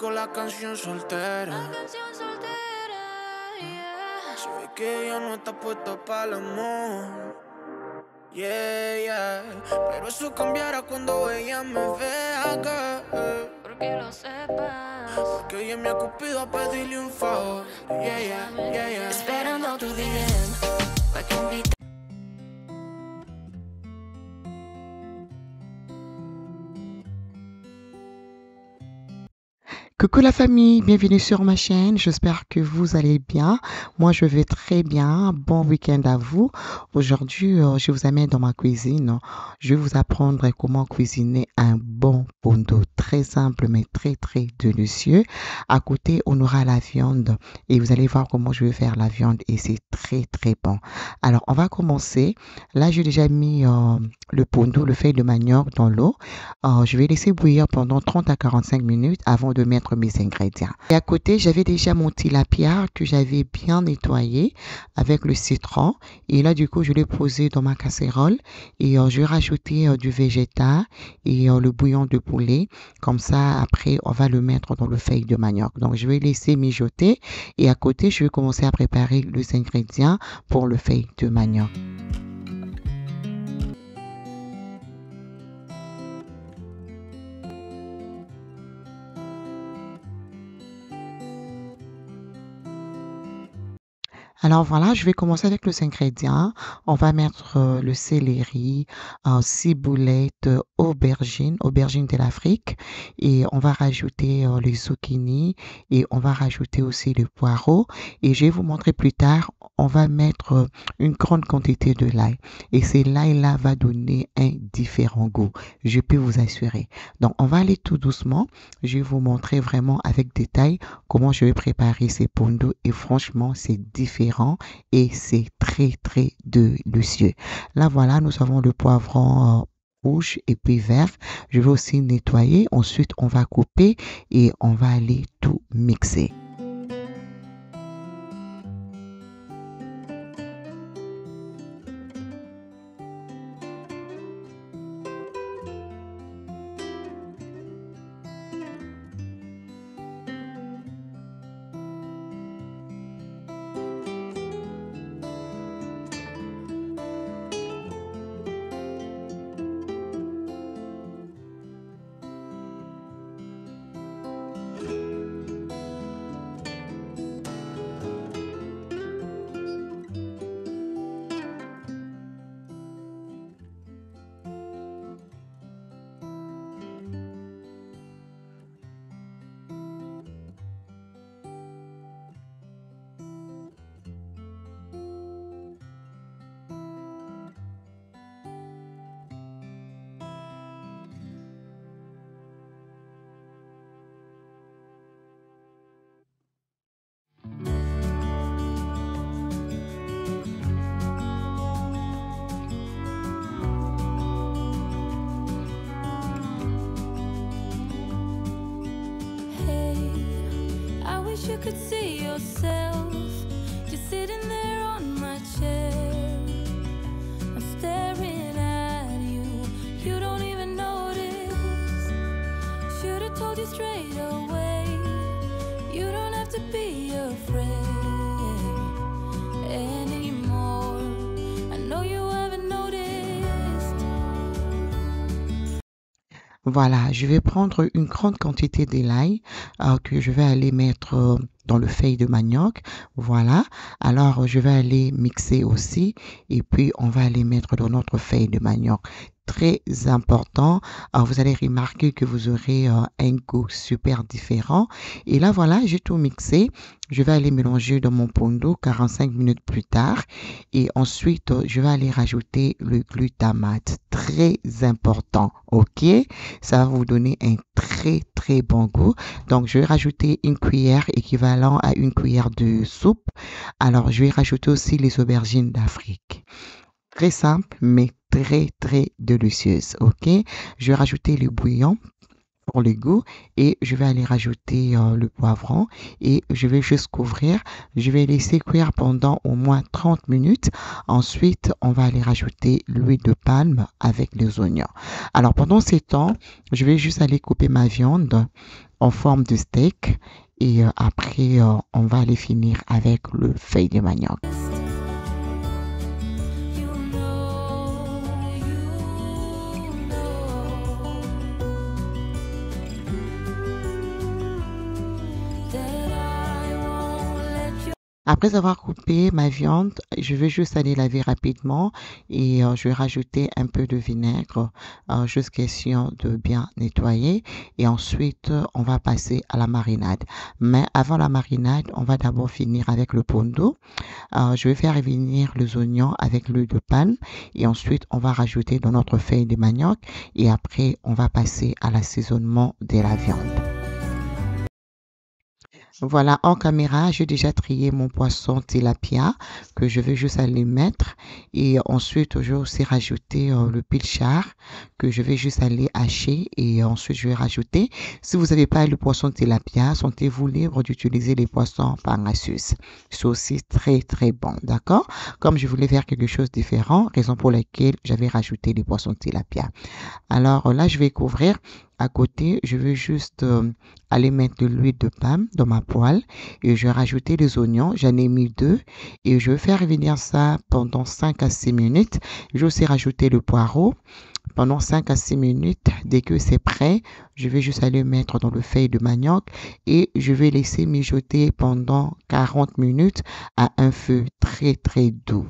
dedicó la canción soltera. Se ve que ella no está puesta para el amor. Pero eso cambiará cuando ella me vea acá. Porque lo sepas. Porque ella me ha cupido a pedirle un favor. Esperando tu DM pa' que invite. Coucou la famille, bienvenue sur ma chaîne, j'espère que vous allez bien. Moi je vais très bien, bon week-end à vous. Aujourd'hui je vous amène dans ma cuisine, je vais vous apprendre comment cuisiner un bon pondo, très simple mais très délicieux. À côté on aura la viande et vous allez voir comment je vais faire la viande et c'est très bon. Alors on va commencer, là j'ai déjà mis le pondo, le feuille de manioc dans l'eau. Je vais laisser bouillir pendant 30 à 45 minutes avant de mettre mes ingrédients. Et à côté, j'avais déjà mon tilapia que j'avais bien nettoyé avec le citron. Et là, du coup, je l'ai posé dans ma casserole et je vais rajouter du végétal et le bouillon de poulet. Comme ça, après, on va le mettre dans le feuille de manioc. Donc, je vais laisser mijoter et à côté, je vais commencer à préparer les ingrédients pour le feuille de manioc. Alors voilà, je vais commencer avec les ingrédients. On va mettre le céleri, ciboulette, aubergine de l'Afrique. Et on va rajouter les zucchini et on va rajouter aussi le poireau. Et je vais vous montrer plus tard, on va mettre une grande quantité de l'ail. Et c'est l'ail-là va donner un différent goût, je peux vous assurer. Donc on va aller tout doucement. Je vais vous montrer vraiment avec détail comment je vais préparer ces pondos. Et franchement, c'est différent. Et c'est très délicieux. Là voilà, nous avons le poivron rouge et puis vert. Je vais aussi nettoyer. Ensuite, on va couper et on va aller tout mixer. You could see yourself just sitting there on my chair. I'm staring at you, you don't even notice. Should've told you straight away, you don't have to be afraid anymore. I know you haven't noticed. Voilà, je vais prendre une grande quantité de l'ail que je vais aller mettre dans le feuille de manioc. Voilà, alors je vais aller mixer aussi et puis on va aller mettre dans notre feuille de manioc. Très important, vous allez remarquer que vous aurez un goût super différent. Et là voilà, j'ai tout mixé. Je vais aller mélanger dans mon pondo 45 minutes plus tard. Et ensuite, je vais aller rajouter le glutamate. Très important, ok? Ça va vous donner un très bon goût. Donc, je vais rajouter une cuillère équivalent à une cuillère de soupe. Alors, je vais rajouter aussi les aubergines d'Afrique. Très simple, mais très délicieuse, ok? Je vais rajouter le bouillon pour le goût et je vais aller rajouter le poivron et je vais juste couvrir. Je vais laisser cuire pendant au moins 30 minutes. Ensuite, on va aller rajouter l'huile de palme avec les oignons. Alors pendant ces temps, je vais juste aller couper ma viande en forme de steak et après, on va aller finir avec le feuille de manioc. You know that I won't let you. Après avoir coupé ma viande, je vais juste aller laver rapidement et je vais rajouter un peu de vinaigre, juste question de bien nettoyer. Et ensuite, on va passer à la marinade. Mais avant la marinade, on va d'abord finir avec le pondo. Je vais faire revenir les oignons avec l'huile de palme et ensuite, on va rajouter dans notre feuille de manioc et après, on va passer à l'assaisonnement de la viande. Voilà, en caméra, j'ai déjà trié mon poisson tilapia que je vais juste aller mettre et ensuite je vais aussi rajouter le pilchard que je vais juste aller hacher et ensuite je vais rajouter. Si vous n'avez pas le poisson tilapia, sentez-vous libre d'utiliser les poissons pangasius. C'est aussi très très bon, d'accord? Comme je voulais faire quelque chose de différent, raison pour laquelle j'avais rajouté les poissons tilapia. Alors là, je vais couvrir. À côté, je vais juste aller mettre de l'huile de palme dans ma poêle et je vais rajouter les oignons. J'en ai mis 2 et je vais faire revenir ça pendant 5 à 6 minutes. Je vais aussi rajouter le poireau pendant 5 à 6 minutes. Dès que c'est prêt, je vais juste aller mettre dans le feuille de manioc et je vais laisser mijoter pendant 40 minutes à un feu très très doux.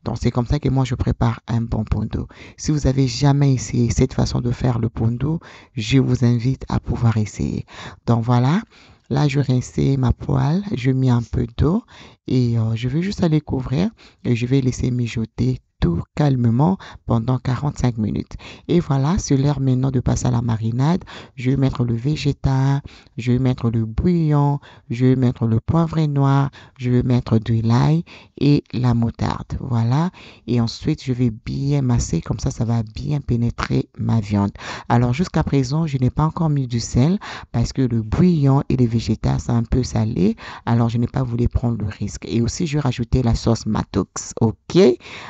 Donc, c'est comme ça que moi, je prépare un bon pondo. Si vous avez jamais essayé cette façon de faire le pondo, je vous invite à pouvoir essayer. Donc, voilà. Là, je rince ma poêle. Je mets un peu d'eau et je vais juste aller couvrir et je vais laisser mijoter tout calmement pendant 45 minutes. Et voilà, c'est l'heure maintenant de passer à la marinade. Je vais mettre le végétal, je vais mettre le bouillon, je vais mettre le poivre noir, je vais mettre de l'ail et la moutarde. Voilà. Et ensuite, je vais bien masser, comme ça va bien pénétrer ma viande. Alors, jusqu'à présent, je n'ai pas encore mis du sel parce que le bouillon et les végétales, c'est un peu salé. Alors, je n'ai pas voulu prendre le risque. Et aussi, je vais rajouter la sauce Matox. OK?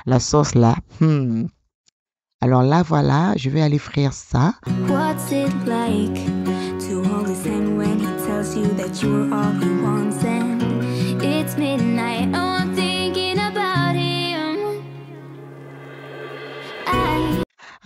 La sauce là. Alors là, voilà, je vais aller frire ça. What's it like to hold his hand when he tells you that you are all he wants? And it's midnight. Oh, I'm thinking about him.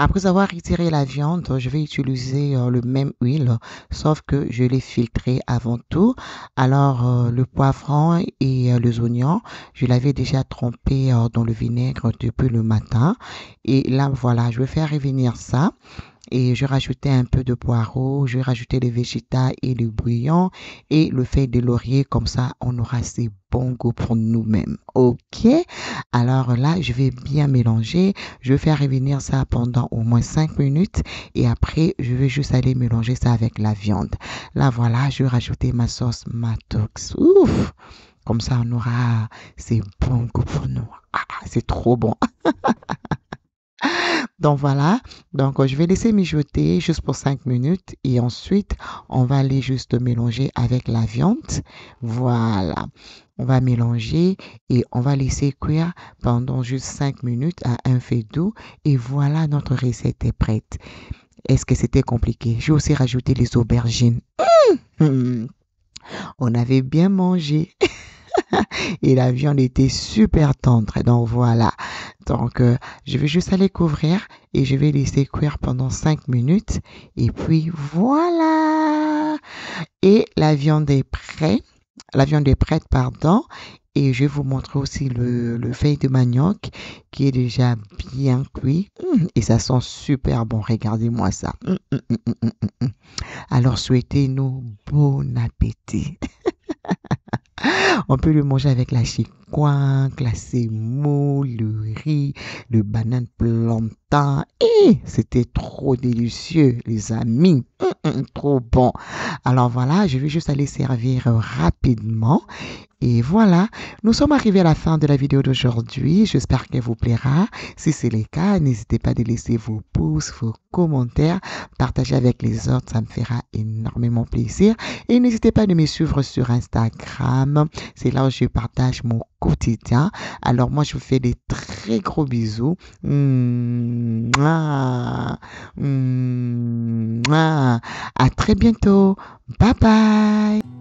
Après avoir retiré la viande, je vais utiliser le même huile, sauf que je l'ai filtré avant tout. Alors, le poivron et les oignons, je l'avais déjà trempé dans le vinaigre depuis le matin. Et là, voilà, je vais faire revenir ça. Et je vais rajouter un peu de poireau, je vais rajouter les végétales et le bouillon et le feuille de laurier. Comme ça, on aura ces bons goûts pour nous-mêmes. OK? Alors là, je vais bien mélanger. Je vais faire revenir ça pendant au moins 5 minutes. Et après, je vais juste aller mélanger ça avec la viande. Là, voilà, je vais rajouter ma sauce Matox. Ouf! Comme ça, on aura ces bons goûts pour nous. Ah, c'est trop bon. Donc voilà, donc je vais laisser mijoter juste pour 5 minutes et ensuite on va aller juste mélanger avec la viande. Voilà, on va mélanger et on va laisser cuire pendant juste 5 minutes à un feu doux et voilà, notre recette est prête. Est-ce que c'était compliqué? J'ai aussi rajouté les aubergines. On avait bien mangé. Et la viande était super tendre. Donc voilà. Donc je vais juste aller couvrir et je vais laisser cuire pendant 5 minutes. Et puis voilà. Et la viande est prête. La viande est prête, pardon. Et je vais vous montrer aussi le feuille de manioc qui est déjà bien cuit. Et ça sent super bon. Regardez-moi ça. Alors souhaitez-nous bon appétit. On peut le manger avec la coin, glacé mou, le riz, le banane plantain. Et c'était trop délicieux, les amis. Trop bon. Alors voilà, je vais juste aller servir rapidement. Et voilà, nous sommes arrivés à la fin de la vidéo d'aujourd'hui. J'espère qu'elle vous plaira. Si c'est le cas, n'hésitez pas à laisser vos pouces, vos commentaires, partager avec les autres, ça me fera énormément plaisir. Et n'hésitez pas à me suivre sur Instagram. C'est là où je partage mon quotidien. Alors moi, je vous fais des très gros bisous. Mouah. Mouah. À très bientôt. Bye bye.